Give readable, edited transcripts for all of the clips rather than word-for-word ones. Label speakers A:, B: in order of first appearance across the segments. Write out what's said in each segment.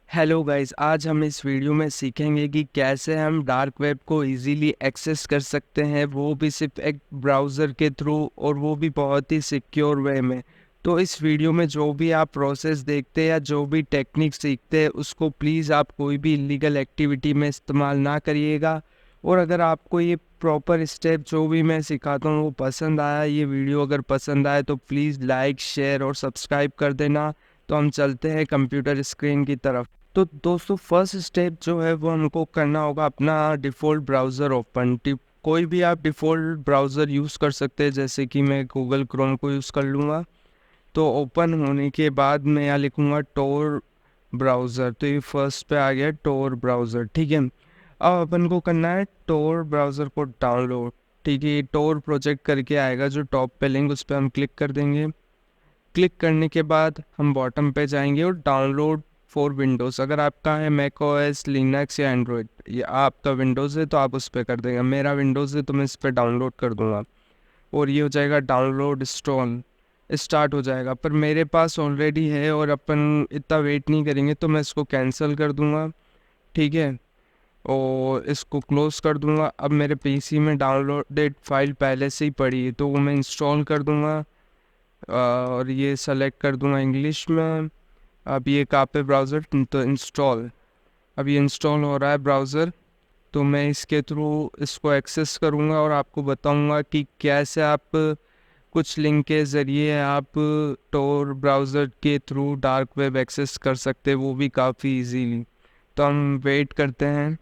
A: Hello guys, आज हम इस वीडियो में सीखेंगे कि कैसे हम डार्क वेब को इजीली एक्सेस कर सकते हैं, वो भी सिर्फ एक ब्राउज़र के थ्रू, और वो भी बहुत ही सिक्योर वे में। तो इस वीडियो में जो भी आप प्रोसेस देखते हैं या जो भी टेक्निक सीखते हैं, उसको प्लीज़ आप कोई भी इलीगल एक्टिविटी में इस्तेमाल ना करिएगा। और अगर आपको ये प्रॉपर स्टेप जो भी मैं सिखाता हूँ वो पसंद आया, ये वीडियो अगर पसंद आए तो प्लीज़ लाइक, शेयर और सब्सक्राइब कर देना। तो हम चलते हैं कंप्यूटर स्क्रीन की तरफ। तो दोस्तों, फर्स्ट स्टेप जो है वो हमको करना होगा अपना डिफ़ॉल्ट ब्राउज़र ओपन। कोई भी आप डिफ़ॉल्ट ब्राउज़र यूज़ कर सकते हैं, जैसे कि मैं गूगल क्रोम को यूज़ कर लूँगा। तो ओपन होने के बाद मैं यहाँ लिखूँगा टोर ब्राउज़र। तो ये फर्स्ट पे आ गया टोर ब्राउज़र, ठीक है। अब अपन को करना है टोर ब्राउज़र को डाउनलोड, ठीक है। ये टोर प्रोजेक्ट करके आएगा जो टॉप पे लिंक, उस पर हम क्लिक कर देंगे। क्लिक करने के बाद हम बॉटम पे जाएंगे और डाउनलोड फॉर विंडोज़, अगर आपका है मैक ओएस, लिनक्स या एंड्रॉयड, या आपका विंडोज़ है तो आप उस पर कर देंगे। मेरा विंडोज़ है तो मैं इस पर डाउनलोड कर दूंगा और ये हो जाएगा डाउनलोड इंस्टॉल, स्टार्ट हो जाएगा। पर मेरे पास ऑलरेडी है और अपन इतना वेट नहीं करेंगे, तो मैं इसको कैंसिल कर दूंगा, ठीक है। और इसको क्लोज़ कर दूंगा। अब मेरे पीसी में डाउनलोडेड फाइल पहले से ही पड़ी है तो वो मैं इंस्टॉल कर दूंगा, और ये सेलेक्ट कर दूंगा इंग्लिश में। अब ये कहाँ पे ब्राउज़र, तो इंस्टॉल। अब ये इंस्टॉल हो रहा है ब्राउज़र, तो मैं इसके थ्रू इसको एक्सेस करूँगा और आपको बताऊँगा कि कैसे आप कुछ लिंक के ज़रिए आप टोर ब्राउज़र के थ्रू डार्क वेब एक्सेस कर सकते हैं, वो भी काफ़ी इजीली। तो हम वेट करते हैं।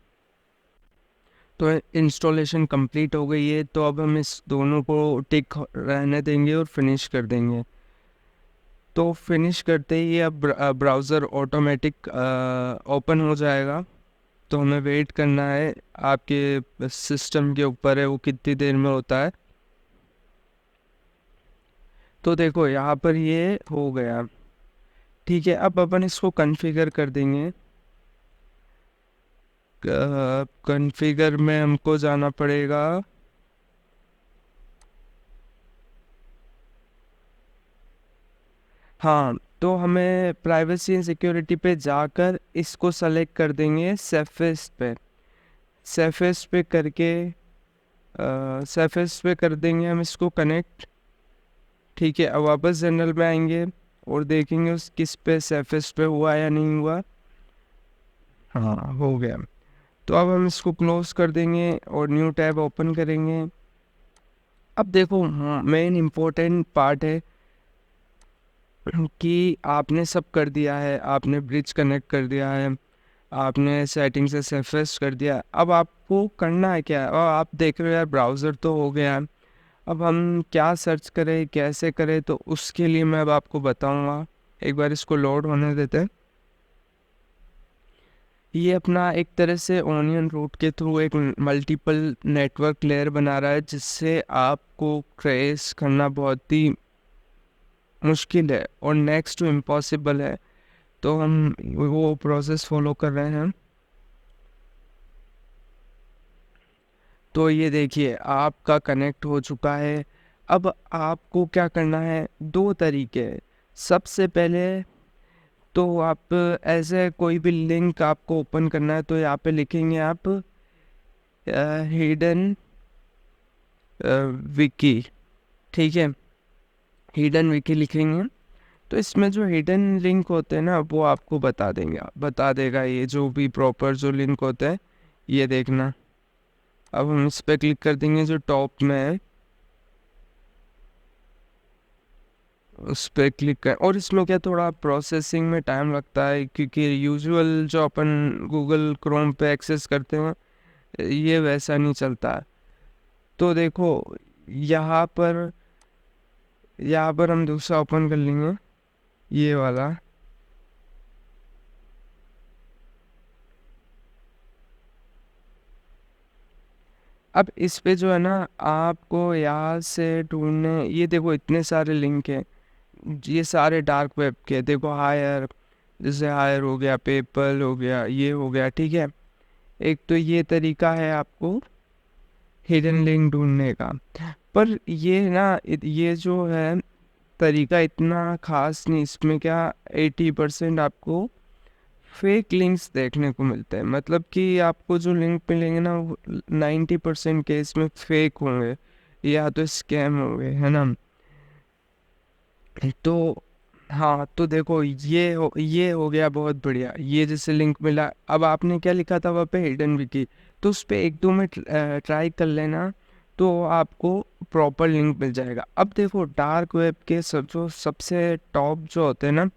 A: तो इंस्टॉलेशन कंप्लीट हो गई है, तो अब हम इस दोनों को टिक रहने देंगे और फिनिश कर देंगे। तो फिनिश करते ही ये अब ब्राउज़र ऑटोमेटिक ओपन हो जाएगा। तो हमें वेट करना है, आपके सिस्टम के ऊपर है वो कितनी देर में होता है। तो देखो यहाँ पर ये हो गया, ठीक है। अब अपन इसको कॉन्फ़िगर कर देंगे। कॉन्फ़िगर में हमको जाना पड़ेगा, हाँ। तो हमें प्राइवेसी एंड सिक्योरिटी पे जाकर इसको सेलेक्ट कर देंगे सेफेस्ट पे। सेफेस्ट पे करके सेफेस्ट पे कर देंगे हम इसको कनेक्ट, ठीक है। अब वापस जनरल में आएंगे और देखेंगे उस किस पे सेफेस्ट पे हुआ या नहीं हुआ। हाँ, हो गया। तो अब हम इसको क्लोज कर देंगे और न्यू टैब ओपन करेंगे। अब देखो, मेन इम्पोर्टेंट पार्ट है कि आपने सब कर दिया है, आपने ब्रिज कनेक्ट कर दिया है, आपने सेटिंग से सरफेस कर दिया। अब आपको करना है क्या, और आप देख रहे हो यार ब्राउज़र तो हो गया। अब हम क्या सर्च करें, कैसे करें, तो उसके लिए मैं अब आपको बताऊंगा। एक बार इसको लोड होने देते हैं। ये अपना एक तरह से ऑनियन रूट के थ्रू एक मल्टीपल नेटवर्क लेयर बना रहा है, जिससे आपको ट्रेस करना बहुत ही मुश्किल है और नेक्स्ट टू इम्पॉसिबल है। तो हम वो प्रोसेस फॉलो कर रहे हैं। तो ये देखिए आपका कनेक्ट हो चुका है। अब आपको क्या करना है, दो तरीके हैं। सबसे पहले तो आप ऐसे कोई भी लिंक आपको ओपन करना है, तो यहाँ पे लिखेंगे आप हिडन विकी, ठीक है। हिडन विकी लिखेंगे तो इसमें जो हिडन लिंक होते हैं ना, वो आपको बता देगा ये जो भी प्रॉपर जो लिंक होता है, ये देखना। अब हम इस पर क्लिक कर देंगे जो टॉप में है, उस पर क्लिक कर। और इसमें क्या थोड़ा प्रोसेसिंग में टाइम लगता है, क्योंकि यूजुअल जो अपन गूगल क्रोम पे एक्सेस करते हैं ये वैसा नहीं चलता है। तो देखो यहाँ पर यहाँ पर हम दूसरा ओपन कर लेंगे, ये वाला। अब इस पे जो है ना, आपको यहाँ से ढूंढने, ये देखो इतने सारे लिंक हैं, ये सारे डार्क वेब के। देखो हायर, जैसे हायर हो गया, पेपल हो गया, ये हो गया, ठीक है। एक तो ये तरीका है आपको हिडन लिंक ढूंढने का। पर ये ना ये जो है तरीका इतना खास नहीं, इसमें क्या 80% आपको फेक लिंक्स देखने को मिलते हैं, मतलब कि आपको जो लिंक मिलेंगे ना वो 90% केस में फेक होंगे या तो स्कैम होंगे, है ना। तो हाँ, तो देखो ये हो गया बहुत बढ़िया, ये जैसे लिंक मिला। अब आपने क्या लिखा था वहाँ पे, हिडन विकी, तो उस पर एक दो में ट्राई कर लेना, तो आपको प्रॉपर लिंक मिल जाएगा। अब देखो डार्क वेब के जो सबसे टॉप जो होते हैं ना,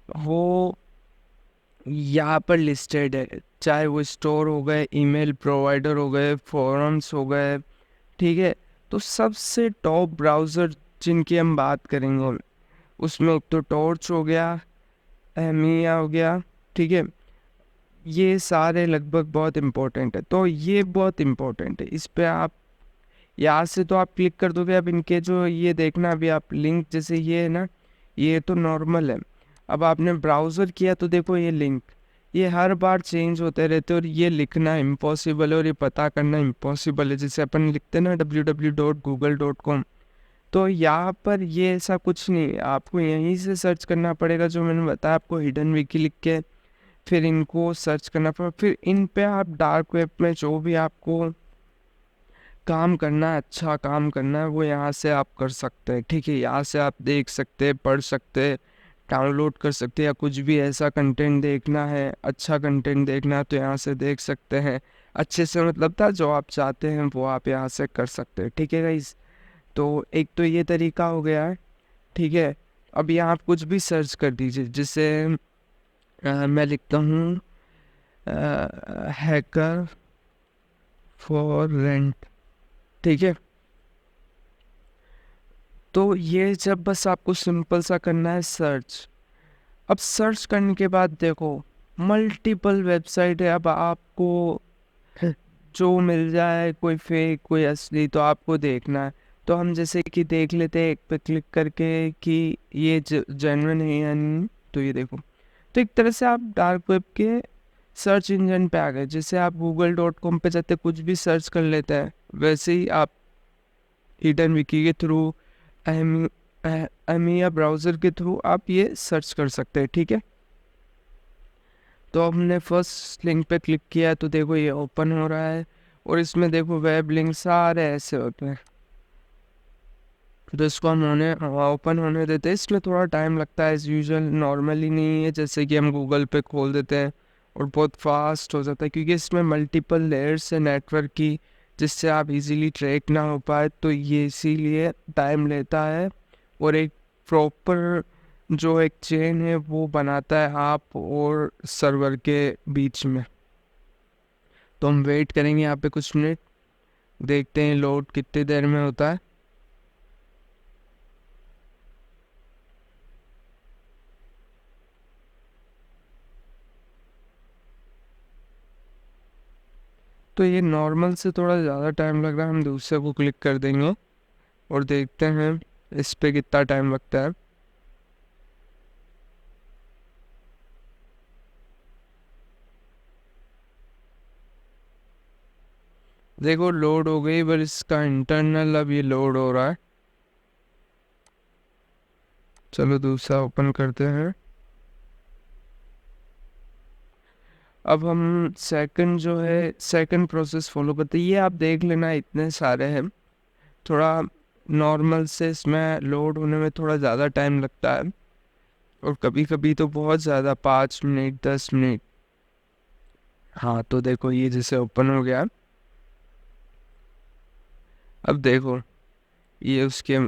A: वो यहाँ पर लिस्टेड है, चाहे वो स्टोर हो गए, ईमेल प्रोवाइडर हो गए, फोरम्स हो गए, ठीक है। तो सबसे टॉप ब्राउज़र जिनकी हम बात करेंगे, उसमें एक तो टॉर्च हो गया, एमिया हो गया, ठीक है। ये सारे लगभग बहुत इम्पोर्टेंट है, तो ये बहुत इम्पोर्टेंट है, इस पे आप यहाँ से तो आप क्लिक कर दोगे। अब इनके जो ये देखना, अभी आप लिंक जैसे ये है ना, ये तो नॉर्मल है। अब आपने ब्राउज़र किया तो देखो ये लिंक, ये हर बार चेंज होते रहते हैं, और ये लिखना इम्पॉसिबल है और ये पता करना इम्पॉसिबल है। जैसे अपन लिखते हैं ना www.google.com, तो यहाँ पर ये ऐसा कुछ नहीं है, आपको यहीं से सर्च करना पड़ेगा। जो मैंने बताया आपको, हिडन विकी लिख के फिर इनको सर्च करना पड़ेगा, फिर इन पे आप डार्क वेब में जो भी आपको काम करना है, अच्छा काम करना है, वो यहाँ से आप कर सकते हैं, ठीक है। यहाँ से आप देख सकते हैं, पढ़ सकते हैं, डाउनलोड कर सकते हैं, या कुछ भी ऐसा कंटेंट देखना है, अच्छा कंटेंट देखना है, तो यहाँ से देख सकते हैं अच्छे से, मतलब था जो आप चाहते हैं वो आप यहाँ से कर सकते हैं, ठीक है गाइस। तो एक तो ये तरीका हो गया है, ठीक है। अब यहाँ आप कुछ भी सर्च कर दीजिए, जैसे मैं लिखता हूँ हैकर फॉर रेंट, ठीक है। तो ये जब बस आपको सिंपल सा करना है सर्च। अब सर्च करने के बाद देखो मल्टीपल वेबसाइट है, अब आपको जो मिल जाए, कोई फेक कोई असली, तो आपको देखना है। तो हम जैसे कि देख लेते हैं एक पे क्लिक करके कि ये जेन्युइन है या नहीं। तो ये देखो, तो एक तरह से आप डार्क वेब के सर्च इंजन पे आ गए। जैसे आप google.com पे जाते कुछ भी सर्च कर लेते हैं, वैसे ही आप हिडन विकी के थ्रू, एमिया ब्राउज़र के थ्रू आप ये सर्च कर सकते हैं, ठीक है। तो हमने फर्स्ट लिंक पे क्लिक किया, तो देखो ये ओपन हो रहा है, और इसमें देखो वेब लिंक सारे ऐसे होते हैं। तो इसको हम ओपन होने देते हैं। इसमें थोड़ा टाइम लगता है एज यूजुअल, नॉर्मली नहीं है जैसे कि हम गूगल पे खोल देते हैं और बहुत फास्ट हो जाता है, क्योंकि इसमें मल्टीपल लेयर्स है नेटवर्क की, जिससे आप इजीली ट्रैक ना हो पाए, तो ये इसीलिए टाइम लेता है। और एक प्रॉपर जो एक चेन है वो बनाता है आप और सर्वर के बीच में। तो हम वेट करेंगे यहाँ पे कुछ मिनट, देखते हैं लोड कितनी देर में होता है। तो ये नॉर्मल से थोड़ा ज़्यादा टाइम लग रहा है, हम दूसरे को क्लिक कर देंगे और देखते हैं इस पे कितना टाइम लगता है। देखो लोड हो गई, पर इसका इंटरनल अब ये लोड हो रहा है। चलो दूसरा ओपन करते हैं। अब हम सेकंड जो है सेकंड प्रोसेस फॉलो करते हैं। ये आप देख लेना, इतने सारे हैं, थोड़ा नॉर्मल से इसमें लोड होने में थोड़ा ज़्यादा टाइम लगता है, और कभी कभी तो बहुत ज़्यादा 5 मिनट 10 मिनट। हाँ, तो देखो ये जैसे ओपन हो गया। अब देखो ये उसके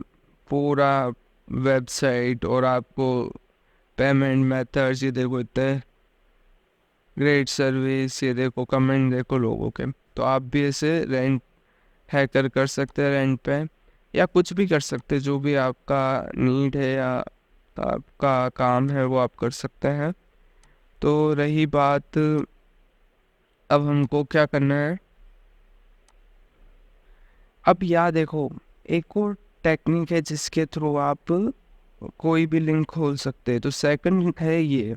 A: पूरा वेबसाइट और आपको पेमेंट मेथड्स, ये देखो इतने ग्रेट सर्विस, ये देखो कमेंट देखो लोगों के। तो आप भी ऐसे रेंट हैकर कर सकते हैं रेंट पे, या कुछ भी कर सकते हैं, जो भी आपका नीड है या आपका काम है वो आप कर सकते हैं। तो रही बात, अब हमको क्या करना है। अब यहाँ देखो एक और टेक्निक है जिसके थ्रू आप कोई भी लिंक खोल सकते हैं। तो सेकंड है ये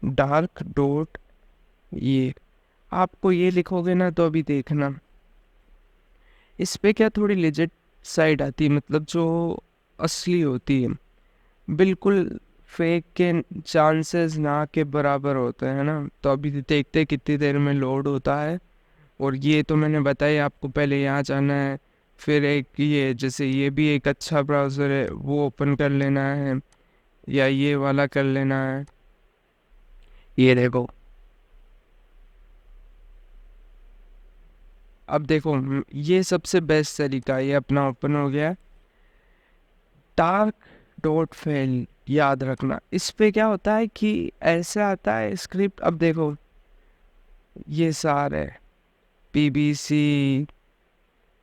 A: डार्क डॉट, ये आपको ये लिखोगे ना, तो अभी देखना इस पे क्या थोड़ी लेजिट साइट आती है, मतलब जो असली होती है, बिल्कुल फेक के चांसेस ना के बराबर होते हैं ना। तो अभी देखते कितनी देर में लोड होता है। और ये तो मैंने बताया आपको, पहले यहाँ जाना है, फिर एक ये जैसे ये भी एक अच्छा ब्राउज़र है वो ओपन कर लेना है, या ये वाला कर लेना है। ये देखो, अब देखो ये सबसे बेस्ट तरीका, ये अपना ओपन हो गया। dark.fail याद रखना। इस पे क्या होता है कि ऐसे आता है स्क्रिप्ट, अब देखो ये सारे पीबीसी,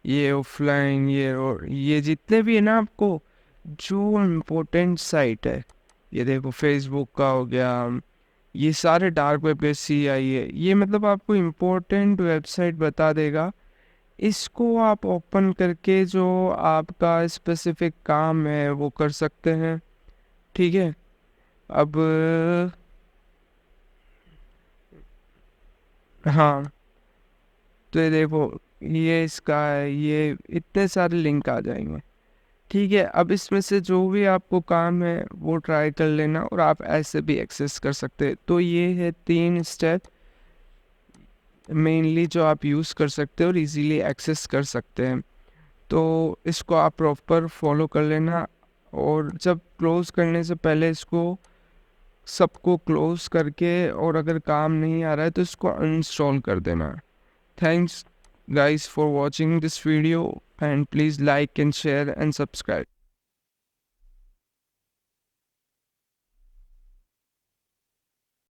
A: ये ऑफलाइन, ये और ये जितने भी है ना, आपको जो इम्पोर्टेंट साइट है, ये देखो फेसबुक का हो गया, ये सारे डार्क वेब पे सी आई है, ये मतलब आपको इम्पोर्टेंट वेबसाइट बता देगा। इसको आप ओपन करके जो आपका स्पेसिफिक काम है वो कर सकते हैं। ठीक है, अब हाँ, तो ये देखो ये इसका है, ये इतने सारे लिंक आ जाएंगे। ठीक है, अब इसमें से जो भी आपको काम है वो ट्राई कर लेना, और आप ऐसे भी एक्सेस कर सकते हैं। तो ये है 3 स्टेप मेनली जो आप यूज़ कर सकते हो और इजीली एक्सेस कर सकते हैं। तो इसको आप प्रॉपर फॉलो कर लेना, और जब क्लोज़ करने से पहले इसको सबको क्लोज़ करके, और अगर काम नहीं आ रहा है तो इसको अनइंस्टॉल कर देना। Thanks guys for watching this video, and please like and share and subscribe.